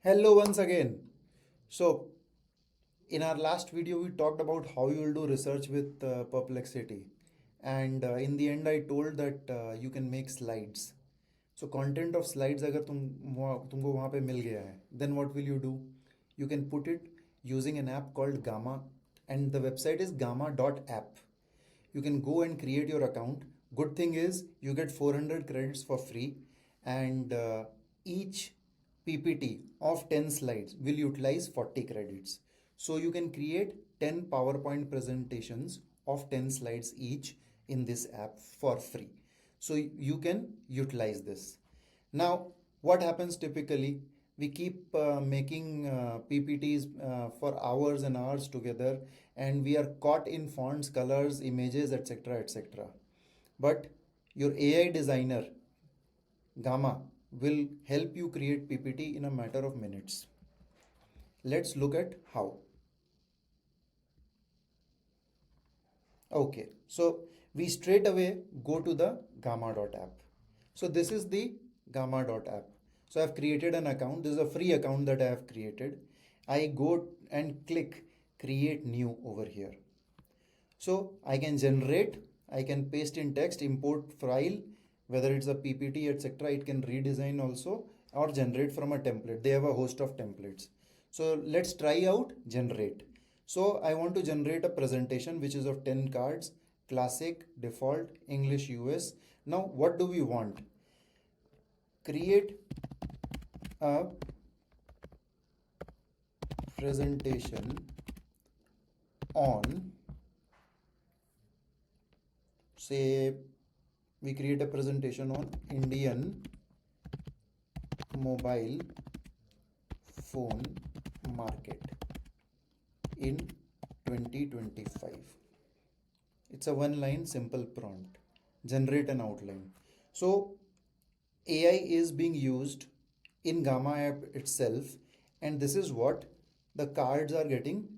Hello once again. So, in our last video, we talked about how you will do research with Perplexity, and in the end, I told that you can make slides. So, content of slides अगर तुमको वहाँ पे मिल गया है, then what will you do? You can put it using an app called Gamma, and the website is gamma.app. You can go and create your account. Good thing is you get 400 credits for free, and each PPT of 10 slides will utilize 40 credits. So you can create 10 PowerPoint presentations of 10 slides each in this app for free. So you can utilize this. Now, what happens typically? We keep making PPTs for hours and hours together, and we are caught in fonts, colors, images, etc. etc. But your AI designer, Gamma, will help you create PPT in a matter of minutes. Let's look at how. Okay, so we straight away go to the gamma.app. So this is the gamma.app. So I've created an account. This is a free account that I have created. I go and click create new over here. So I can generate, I can paste in text, import file, whether it's a PPT, etc. It can redesign also or generate from a template. They have a host of templates. So let's try out generate. So I want to generate a presentation which is of 10 cards, classic, default, English US. Now what do we want? Create a presentation on, say, we create a presentation on Indian mobile phone market in 2025. It's a one line simple prompt. Generate an outline. So AI is being used in Gamma app itself, and this is what the cards are getting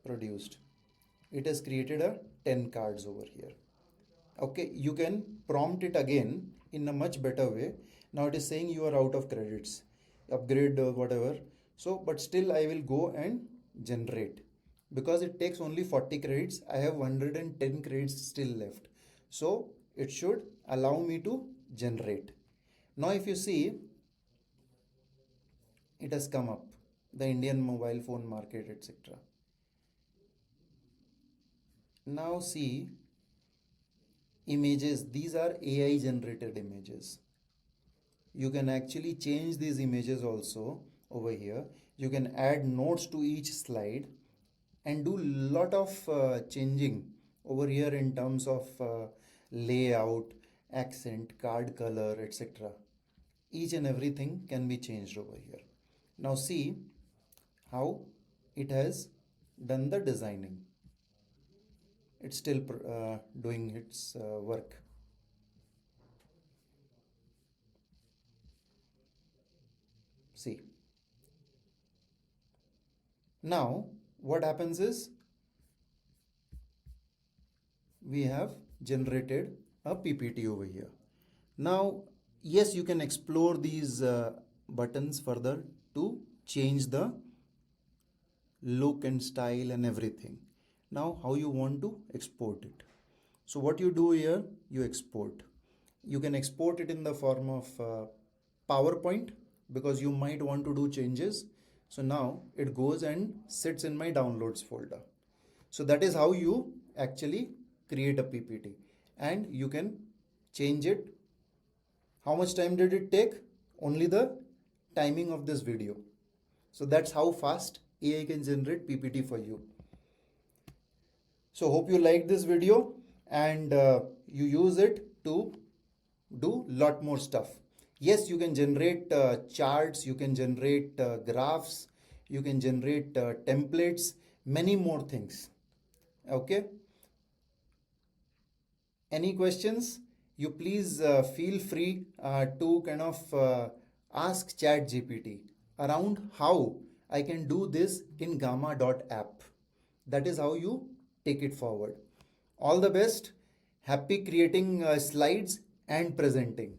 produced. It has created a 10 cards over here. Okay, you can prompt it again in a much better way. Now it is saying you are out of credits, upgrade or whatever. So but still I will go and generate, because it takes only 40 credits. I have 110 credits still left, so it should allow me to generate. Now if you see, it has come up, the Indian mobile phone market, etc. Now see, images, these are AI generated images. You can actually change these images also over here. You can add notes to each slide and do lot of changing over here in terms of layout, accent, card color, etc. Each and everything can be changed over here. Now see how it has done the designing. It's still doing its work. See, now what happens is we have generated a PPT over here. Now, yes, you can explore these buttons further to change the look and style and everything. Now, how you want to export it? So what you do here, you export. You can export it in the form of PowerPoint, because you might want to do changes. So now it goes and sits in my downloads folder. So that is how you actually create a PPT, and you can change it. How much time did it take? Only the timing of this video. So that's how fast AI can generate PPT for you. So hope you liked this video, and you use it to do lot more stuff. Yes, you can generate charts, you can generate graphs, you can generate templates, many more things. Okay. Any questions? You please feel free to kind of ask ChatGPT around how I can do this in gamma.app. That is how you take it forward. All the best. Happy creating slides and presenting.